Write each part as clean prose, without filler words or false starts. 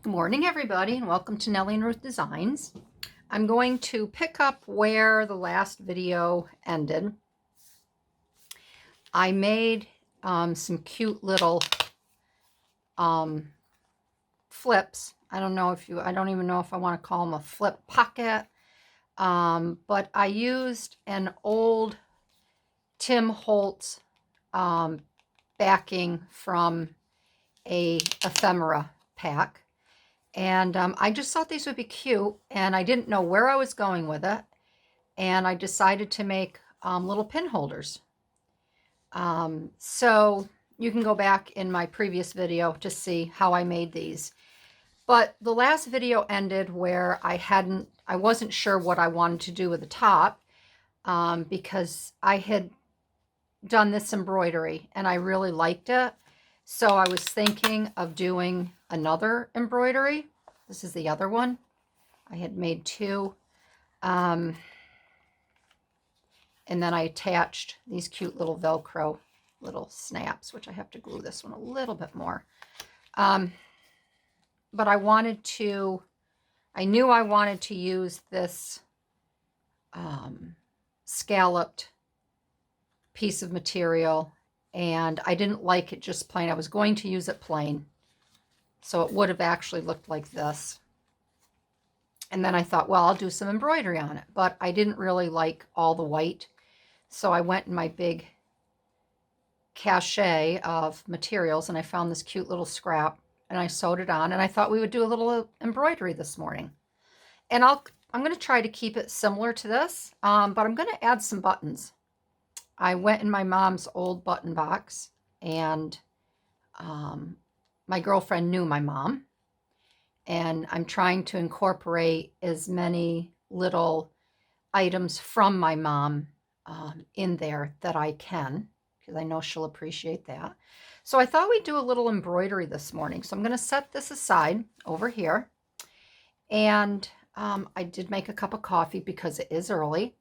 Good morning, everybody, and welcome to Nellie and Ruth Designs. I'm going to pick up where the last video ended. I made some cute little flips. I don't even know if I want to call them a flip pocket, but I used an old Tim Holtz backing from a ephemera pack. And I just thought these would be cute, and I didn't know where I was going with it. And I decided to make little pin holders. So you can go back in my previous video to see how I made these. But the last video ended where I wasn't sure what I wanted to do with the top because I had done this embroidery and I really liked it. So I was thinking of doing another embroidery. This is the other one. I had made two. And then I attached these cute little Velcro little snaps, which I have to glue this one a little bit more. But I knew I wanted to use this scalloped piece of material, and I didn't like it just plain. I was going to use it plain, so it would have actually looked like this. And then I thought, well, I'll do some embroidery on it, but I didn't really like all the white. So I went in my big cache of materials and I found this cute little scrap and I sewed it on, and I thought we would do a little embroidery this morning. And I'm going to try to keep it similar to this, but I'm going to add some buttons. I went in my mom's old button box, and my girlfriend knew my mom, and I'm trying to incorporate as many little items from my mom in there that I can, because I know she'll appreciate that. So I thought we'd do a little embroidery this morning. So I'm going to set this aside over here. And I did make a cup of coffee because it is early.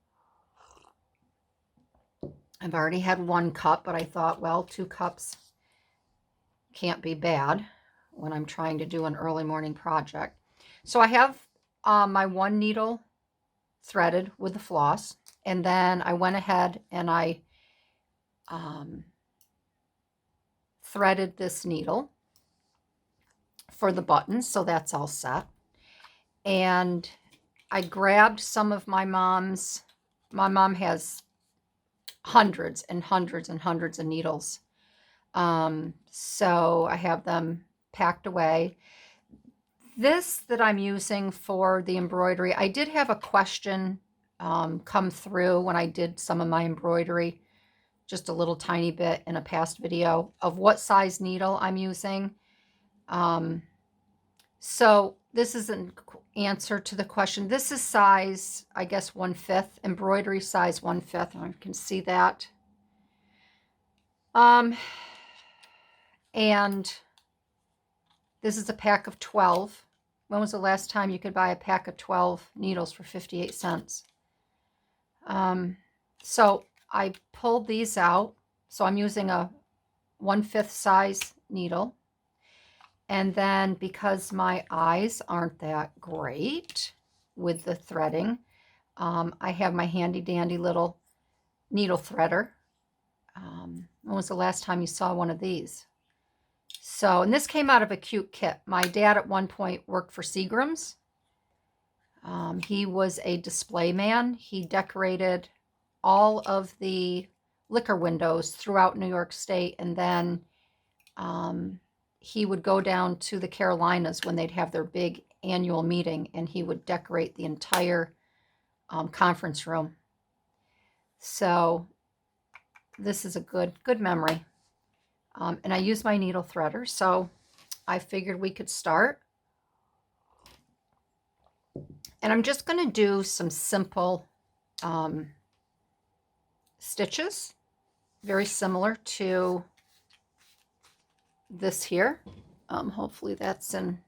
I've already had 1 cup, but I thought, well, 2 cups can't be bad when I'm trying to do an early morning project. So I have my 1 needle threaded with the floss, and then I went ahead and I threaded this needle for the buttons, so that's all set. And I grabbed some of my mom has hundreds and hundreds and hundreds of needles. So I have them packed away. This that I'm using for the embroidery, I did have a question come through when I did some of my embroidery, just a little tiny bit in a past video, of what size needle I'm using. So this is an answer to the question. This is size, I guess, 1/5, embroidery size 1/5. I can see that. And this is a pack of 12. When was the last time you could buy a pack of 12 needles for 58 cents? So I pulled these out. So I'm using a 1/5 size needle. And then because my eyes aren't that great with the threading, I have my handy dandy little needle threader. When was the last time you saw one of these? So, and this came out of a cute kit. My dad at one point worked for Seagram's. He was a display man. He decorated all of the liquor windows throughout New York State, and then he would go down to the Carolinas when they'd have their big annual meeting, and he would decorate the entire conference room. So this is a good memory. And I use my needle threader, so I figured we could start. And I'm just going to do some simple stitches, very similar to this here. Hopefully that's in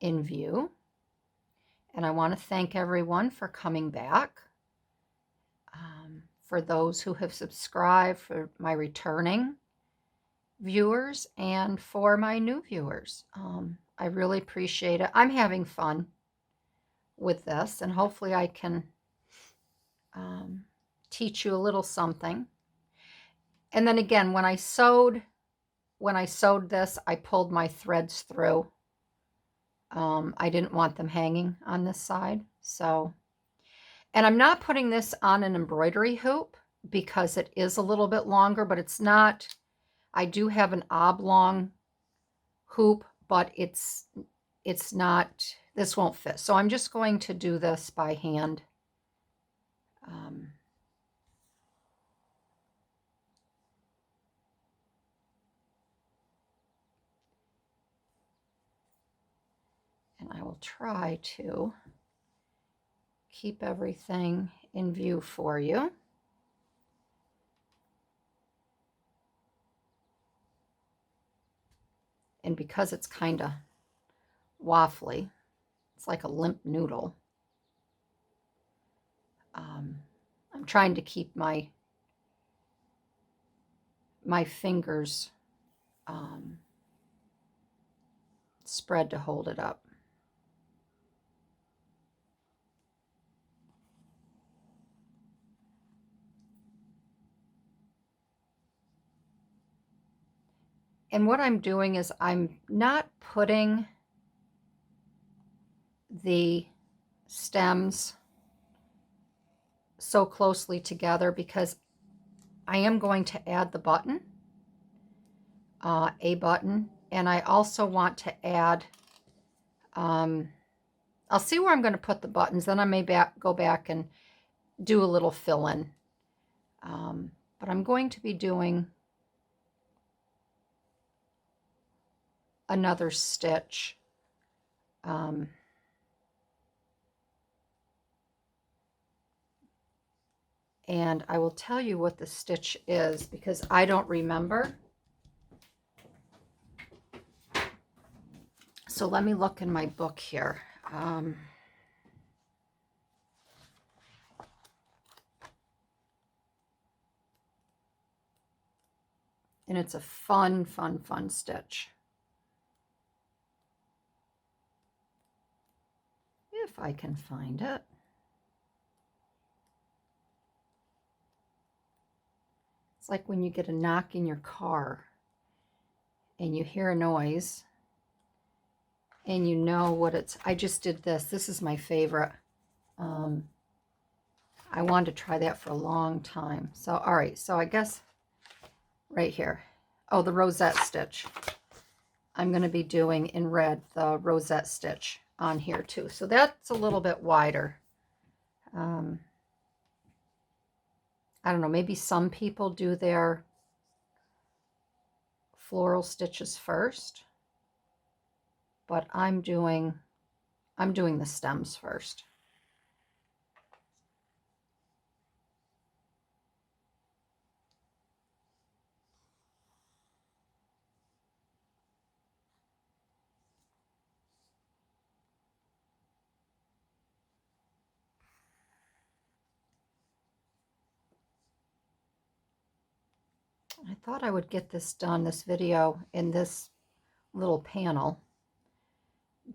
view. And I want to thank everyone for coming back. For those who have subscribed, for my returning viewers and for my new viewers. I really appreciate it. I'm having fun with this, and hopefully I can teach you a little something. And then again, when I sewed this, I pulled my threads through. I didn't want them hanging on this side. So, and I'm not putting this on an embroidery hoop because it is a little bit longer, but it's not. I do have an oblong hoop, but it's not, this won't fit. So I'm just going to do this by hand. And I will try to keep everything in view for you. And because it's kind of waffly, it's like a limp noodle. I'm trying to keep my fingers spread to hold it up. And what I'm doing is I'm not putting the stems so closely together because I am going to add the button, a button, and I also want to add, I'll see where I'm going to put the buttons, then I may go back and do a little fill-in. But I'm going to be doing another stitch. And I will tell you what the stitch is because I don't remember. So let me look in my book here. And it's a fun, fun, fun stitch. If I can find it. It's like when you get a knock in your car and you hear a noise and you know what it's, I just did this. This is my favorite. I wanted to try that for a long time. So, all right, so I guess right here. Oh, the rosette stitch. I'm going to be doing in red the rosette stitch on here too. So that's a little bit wider. I don't know, maybe some people do their floral stitches first, but I'm doing the stems first. I thought I would get this done, this video in this little panel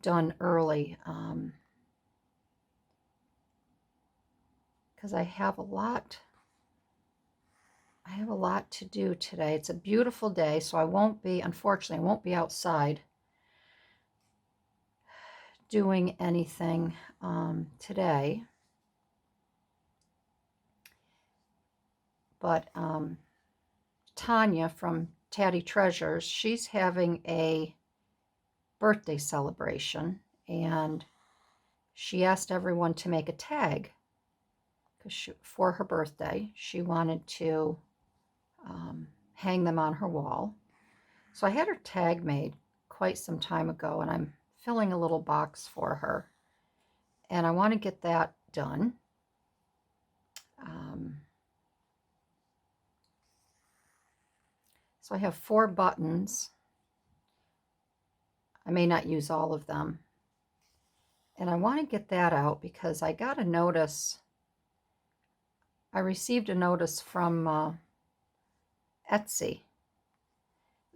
done early because I have a lot to do today. It's a beautiful day, so I won't be, unfortunately, I won't be outside doing anything today. But Tanya from Tatty Treasures, she's having a birthday celebration, and she asked everyone to make a tag because for her birthday she wanted to hang them on her wall. So I had her tag made quite some time ago, and I'm filling a little box for her, and I want to get that done. So I have 4 buttons. I may not use all of them. And I want to get that out because I got a notice. I received a notice from Etsy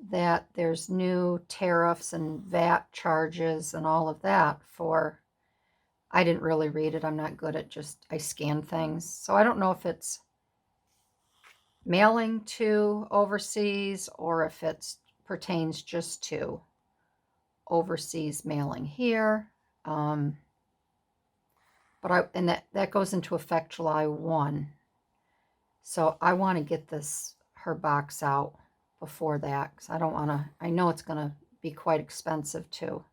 that there's new tariffs and VAT charges and all of that for, I didn't really read it. I'm not good at just, I scan things. So I don't know if it's mailing to overseas or if it pertains just to overseas mailing here. And that goes into effect July 1. So I want to get her box out before that, because I don't want to, I know it's going to be quite expensive to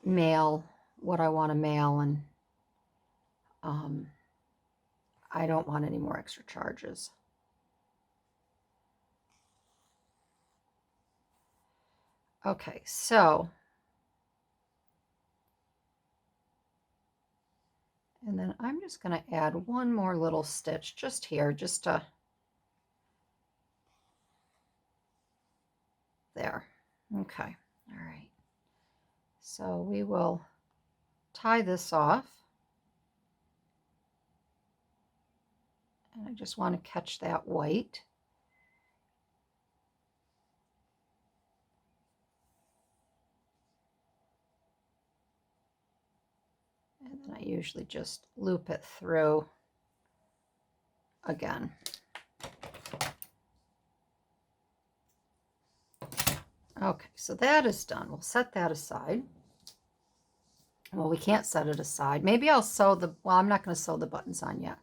mail what I want to mail, and I don't want any more extra charges. Okay, so, and then I'm just going to add one more little stitch just here, just to, there. Okay, all right. So we will tie this off. And I just want to catch that white. And then I usually just loop it through again. Okay, so that is done. We'll set that aside. Well, we can't set it aside. Maybe I'll sew well, I'm not going to sew the buttons on yet.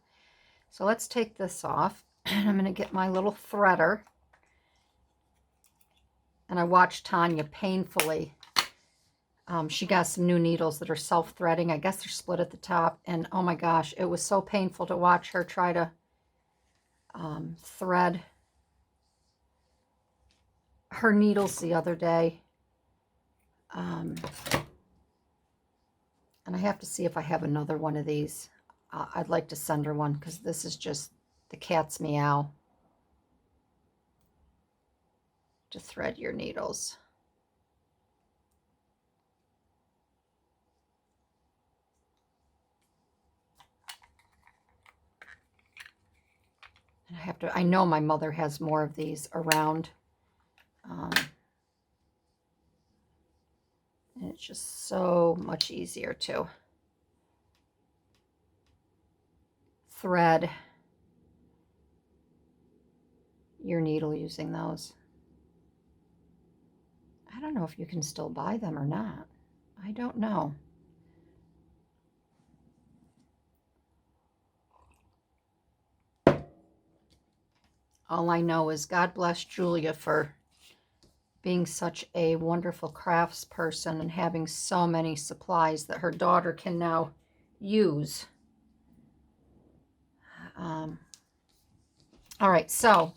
So let's take this off. And I'm going to get my little threader. And I watched Tanya painfully. She got some new needles that are self-threading. I guess they're split at the top. And oh my gosh, it was so painful to watch her try to thread her needles the other day. And I have to see if I have another one of these. I'd like to send her one, because this is just the cat's meow to thread your needles. And I know my mother has more of these around. And it's just so much easier to thread your needle using those. I don't know if you can still buy them or not. I don't know. All I know is God bless Julia for being such a wonderful crafts person and having so many supplies that her daughter can now use. All right, so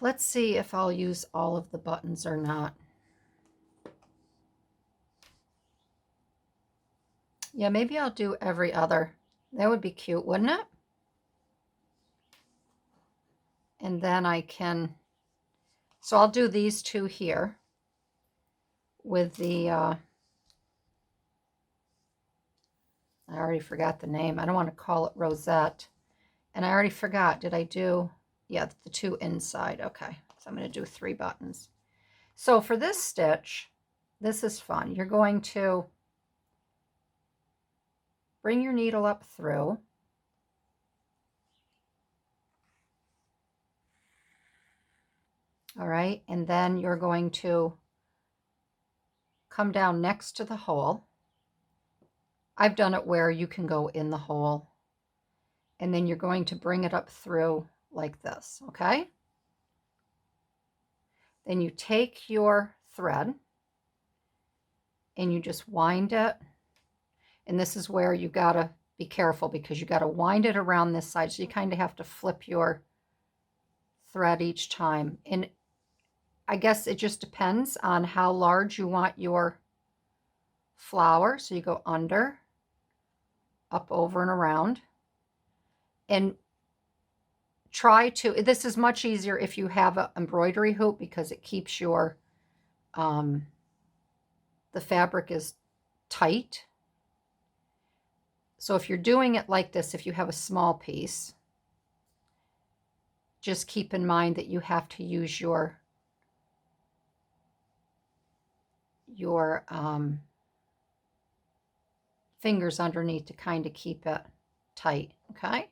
let's see if I'll use all of the buttons or not. Yeah, maybe I'll do every other. That would be cute, wouldn't it? And then I can, so I'll do these two here with the, I already forgot the name. I don't want to call it rosette. And I already forgot, did I do, yeah, the two inside. Okay, so I'm going to do 3 buttons. So for this stitch, this is fun. You're going to bring your needle up through. All right, and then you're going to come down next to the hole. I've done it where you can go in the hole. And then you're going to bring it up through like this, okay? Then you take your thread and you just wind it. And this is where you gotta be careful, because you gotta wind it around this side. So you kind of have to flip your thread each time. And I guess it just depends on how large you want your flower. So you go under, up, over, and around. And try to, this is much easier if you have an embroidery hoop, because it keeps your, the fabric is tight. So if you're doing it like this, if you have a small piece, just keep in mind that you have to use your fingers underneath to kind of keep it tight, okay?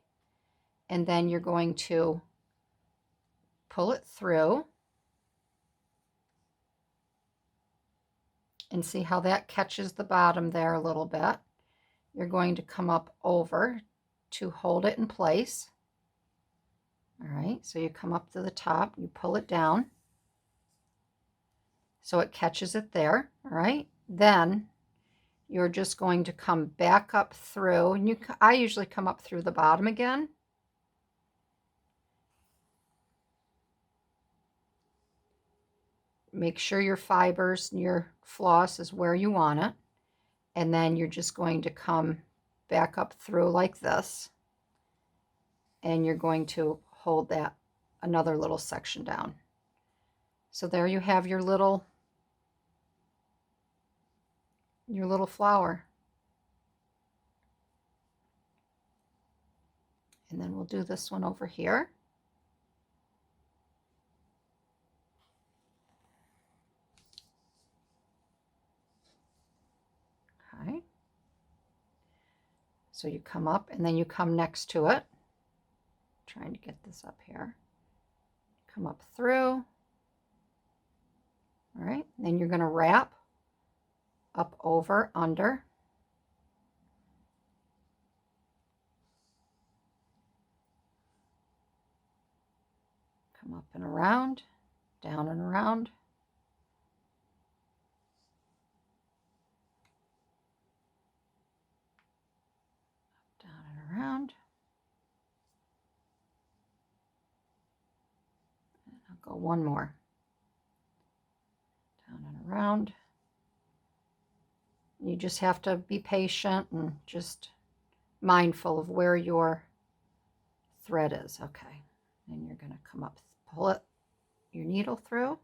And then you're going to pull it through and see how that catches the bottom there a little bit. You're going to come up over to hold it in place. All right, so you come up to the top, you pull it down so it catches it there. All right, then you're just going to come back up through, and I usually come up through the bottom again. Make sure your fibers and your floss is where you want it. And then you're just going to come back up through like this. And you're going to hold that another little section down. So there you have your little flower. And then we'll do this one over here. Okay. So you come up and then you come next to it. Trying to get this up here. Come up through. All right. Then you're going to wrap up, over, under. Come up and around, down and around. Down and around. And I'll go one more. Down and around. You just have to be patient and just mindful of where your thread is. Okay. And you're going to come up, pull it, your needle through,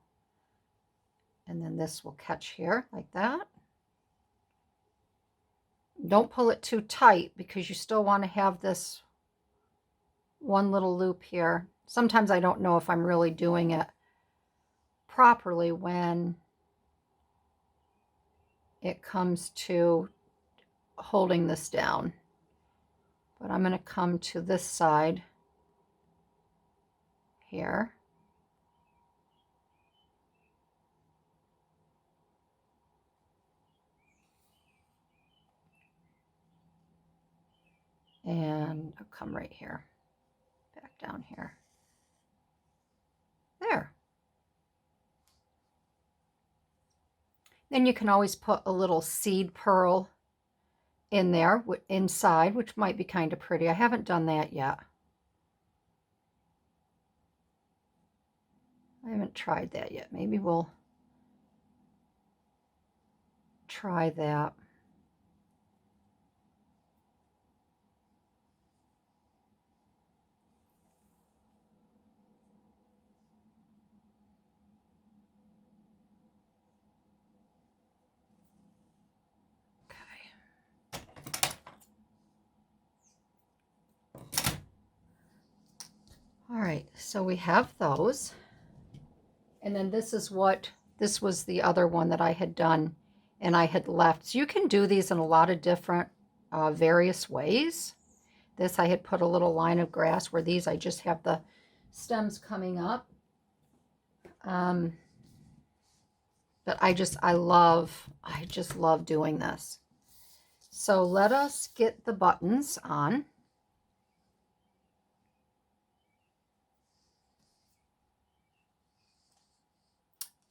and then this will catch here like that. Don't pull it too tight because you still want to have this one little loop here. Sometimes I don't know if I'm really doing it properly when it comes to holding this down. But I'm going to come to this side here. And I'll come right here, back down here. There. Then you can always put a little seed pearl in there inside, which might be kind of pretty. I haven't done that yet. I haven't tried that yet. Maybe we'll try that. All right, so we have those. And then this was the other one that I had done and I had left. So you can do these in a lot of different various ways. This I had put a little line of grass, where these I just have the stems coming up. But I just love doing this. So let us get the buttons on.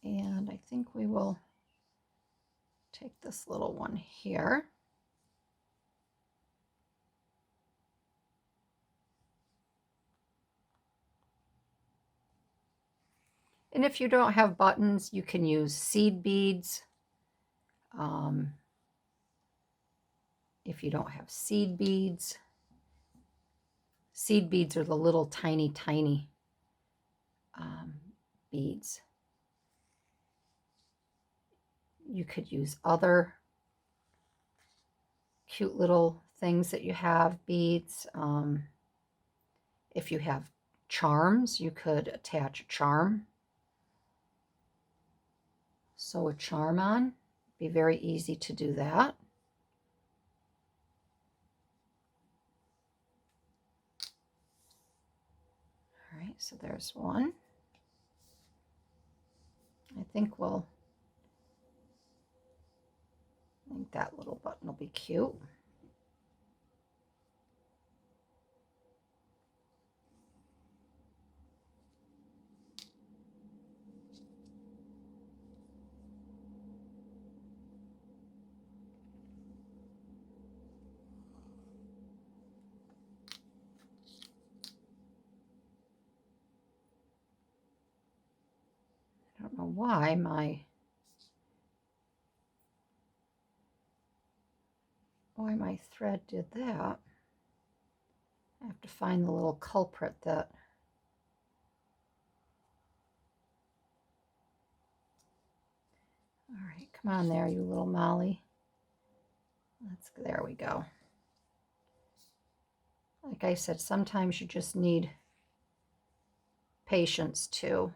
And I think we will take this little one here. And if you don't have buttons, you can use seed beads. If you don't have seed beads are the little tiny beads. You could use other cute little things that you have, beads. If you have charms. You could attach a charm, sew a charm on. Be very easy to do that. All right, so there's one. I think that little button will be cute. I don't know why my thread did that. I have to find the little culprit that all right, come on there, you little Molly. There we go. Like I said, sometimes you just need patience to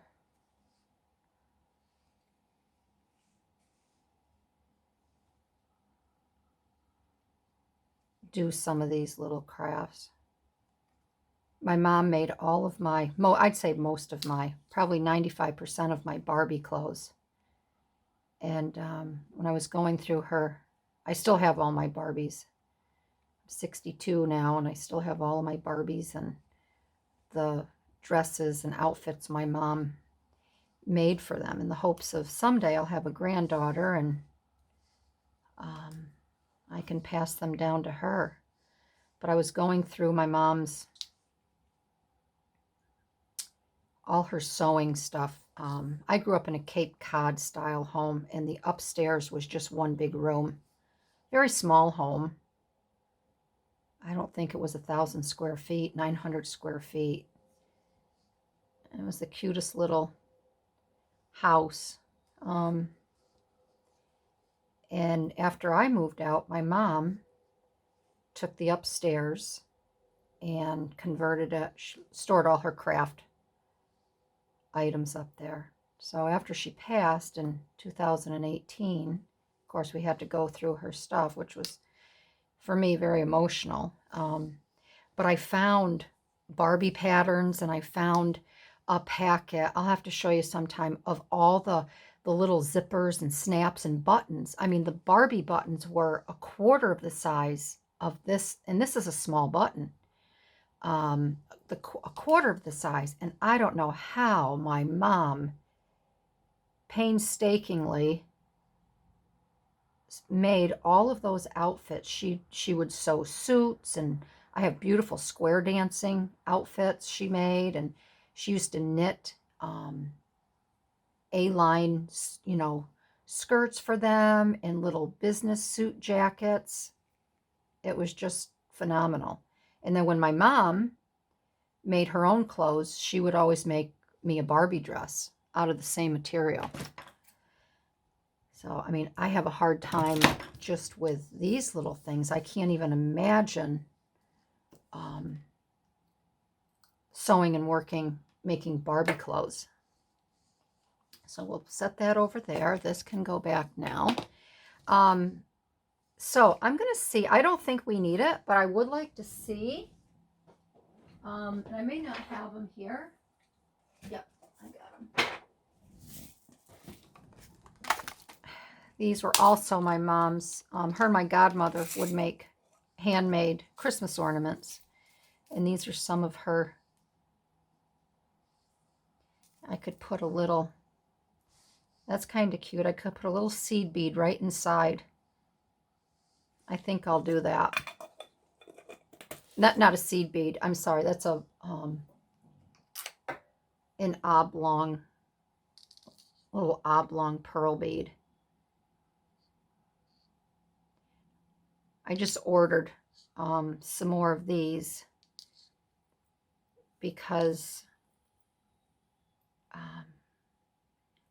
do some of these little crafts. My mom made all of my, I'd say most of my, probably 95% of my Barbie clothes. And when I was going through her, I still have all my Barbies. I'm 62 now, and I still have all of my Barbies and the dresses and outfits my mom made for them in the hopes of someday I'll have a granddaughter and I can pass them down to her. But I was going through my mom's, all her sewing stuff. I grew up in a Cape Cod style home, and the upstairs was just one big room. Very small home. I don't think it was 1,000 square feet, 900 square feet. It was the cutest little house. And after I moved out, my mom took the upstairs and converted it, stored all her craft items up there. So after she passed in 2018, of course, we had to go through her stuff, which was, for me, very emotional. But I found Barbie patterns, and I found a packet, I'll have to show you sometime, of all the little zippers and snaps and buttons. I mean, the Barbie buttons were a quarter of the size of this, and this is a small button. A quarter of the size, and I don't know how my mom painstakingly made all of those outfits. She would sew suits, and I have beautiful square dancing outfits she made, and she used to knit A-line, skirts for them and little business suit jackets. It was just phenomenal. And then when my mom made her own clothes, she would always make me a Barbie dress out of the same material. So, I mean, I have a hard time just with these little things. I can't even imagine sewing and working, making Barbie clothes. So we'll set that over there. This can go back now. So I'm going to see. I don't think we need it, but I would like to see. And I may not have them here. Yep, I got them. These were also my mom's. Her and my godmother would make handmade Christmas ornaments. And these are some of her. I could put a little, that's kind of cute. I could put a little seed bead right inside. I think I'll do that. Not a seed bead. I'm sorry. That's a an oblong, little oblong pearl bead. I just ordered some more of these because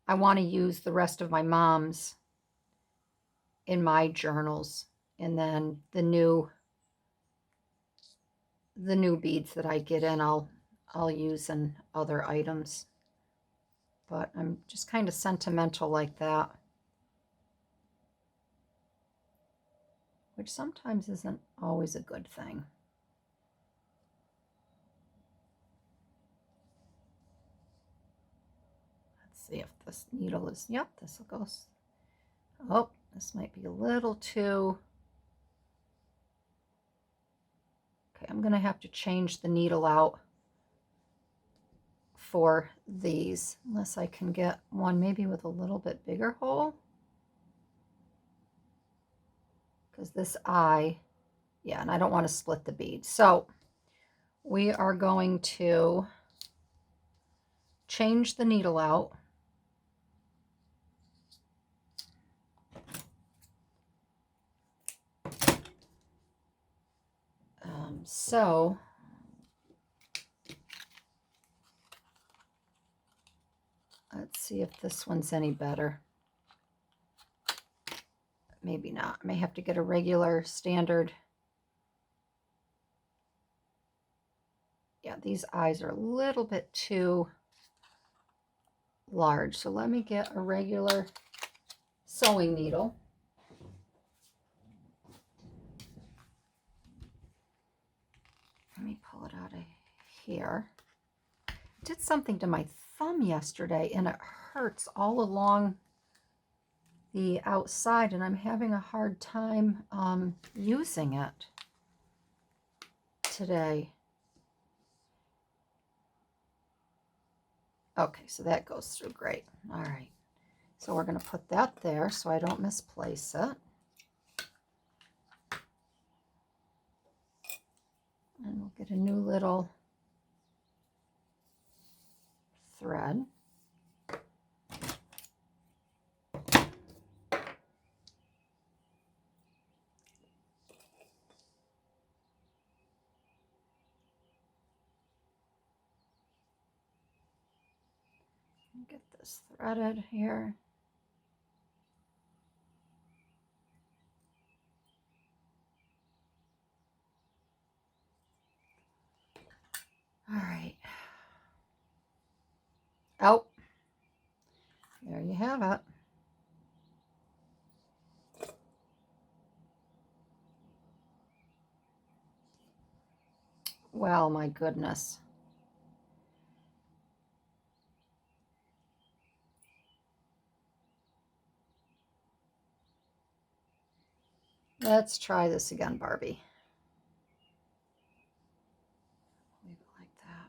I want to use the rest of my mom's in my journals, and then the new beads that I get in, I'll I'll use in other items. But I'm just kind of sentimental like that, which sometimes isn't always a good thing. Let's see if this needle is, yep, this will go. Oh, this might be a little too. Okay, I'm going to have to change the needle out for these, unless I can get one maybe with a little bit bigger hole. Because this eye, yeah, and I don't want to split the bead. So we are going to change the needle out. So let's see if this one's any better. Maybe not. I may have to get a regular standard. Yeah, these eyes are a little bit too large. So let me get a regular sewing needle. Let me pull it out of here. I did something to my thumb yesterday and it hurts all along the outside, and I'm having a hard time using it today. Okay, so that goes through great. All right, so we're going to put that there so I don't misplace it. And we'll get a new little thread. Get this threaded here. All right. Oh, there you have it. Well, my goodness. Let's try this again, Barbie. Leave it like that.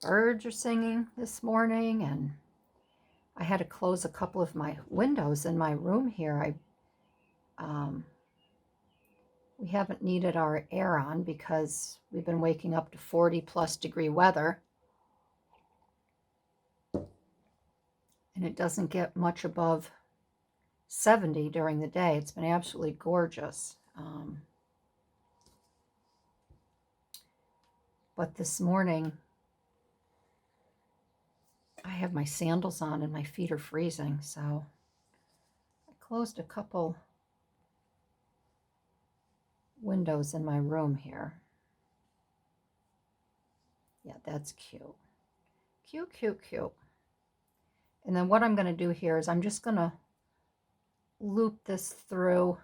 The birds are singing this morning, and I had to close a couple of my windows in my room here. We haven't needed our air on because we've been waking up to 40+ degree weather. And it doesn't get much above 70 during the day. It's been absolutely gorgeous. But this morning, I have my sandals on and my feet are freezing. So I closed a couple windows in my room here. Yeah, that's cute. Cute, cute, cute. And then what I'm going to do here is I'm just going to loop this through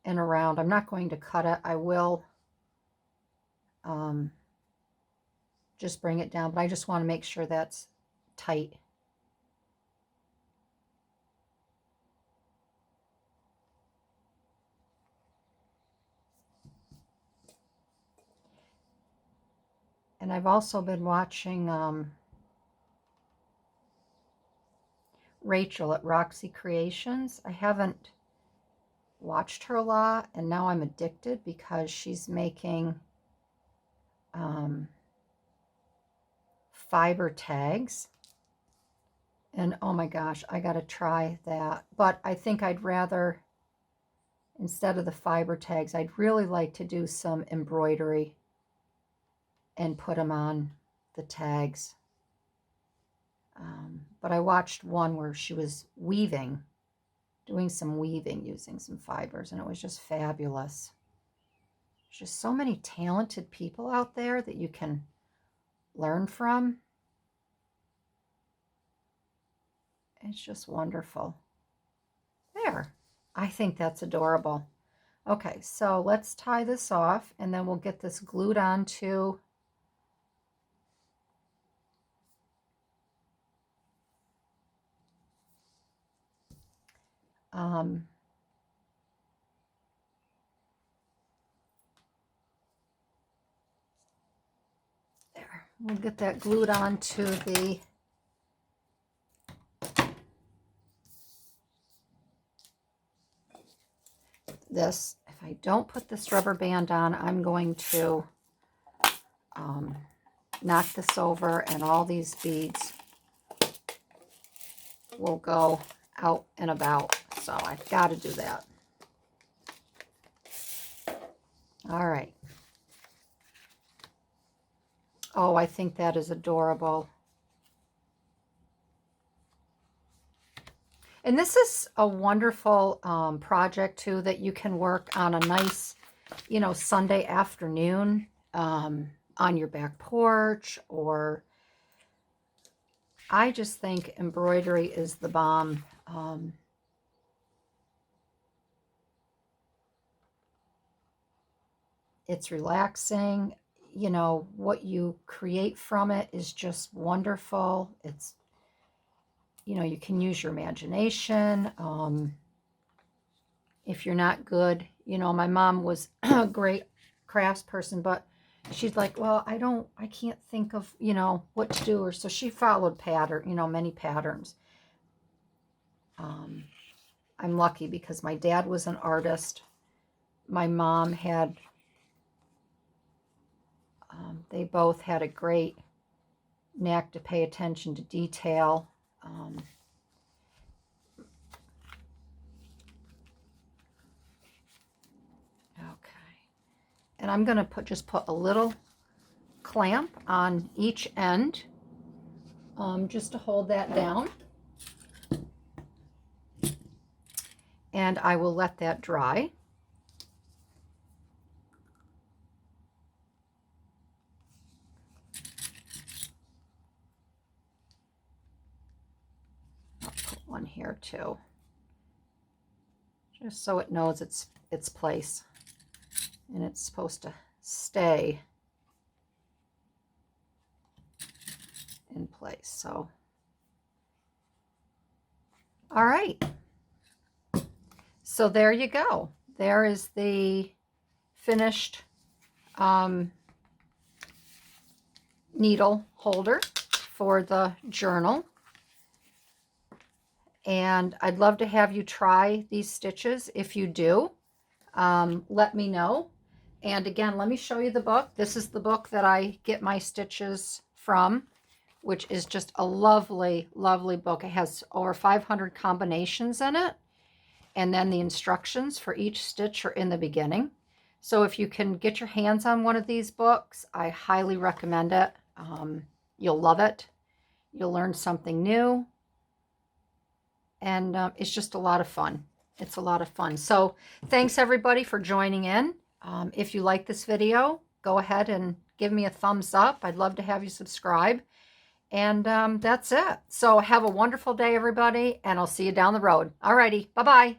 and around. I'm not going to cut it. I will just bring it down, but I just want to make sure that's tight. And I've also been watching Rachel at Roxy Creations. I haven't watched her a lot, and now I'm addicted because she's making fiber tags. And oh my gosh, I got to try that. But I think I'd rather, instead of the fiber tags, I'd really like to do some embroidery and put them on the tags. But I watched one where she was weaving doing some weaving using some fibers, and it was just fabulous. There's just so many talented people out there that you can learn from. It's just wonderful. There. I think that's adorable. Okay, so let's tie this off, and then we'll get this glued onto there. We'll get that glued onto this. If I don't put this rubber band on, I'm going to knock this over, and all these beads will go out and about. So I've got to do that. All right. Oh, I think that is adorable. And this is a wonderful project too, that you can work on a nice, you know, Sunday afternoon on your back porch. Or I just think embroidery is the bomb. It's relaxing. You know, what you create from it is just wonderful. It's, you know, you can use your imagination. If you're not good, you know, my mom was a great crafts person, but she's like, well, I can't think of, you know, what to do. Or so she followed pattern, you know, many patterns. I'm lucky because my dad was an artist. My mom had, they both had a great knack to pay attention to detail. Okay, and I'm going to just put a little clamp on each end, just to hold that down. And I will let that dry. I'll put one here too, just so it knows its place, and it's supposed to stay in place. So, all right. So there you go. There is the finished needle holder for the journal. And I'd love to have you try these stitches. If you do, let me know. And again, let me show you the book. This is the book that I get my stitches from, which is just a lovely, lovely book. It has over 500 combinations in it. And then the instructions for each stitch are in the beginning. So if you can get your hands on one of these books, I highly recommend it. You'll love it. You'll learn something new. And it's just a lot of fun. It's a lot of fun. So thanks everybody for joining in. If you like this video, go ahead and give me a thumbs up. I'd love to have you subscribe. And that's it. So have a wonderful day, everybody, and I'll see you down the road. Alrighty, bye-bye.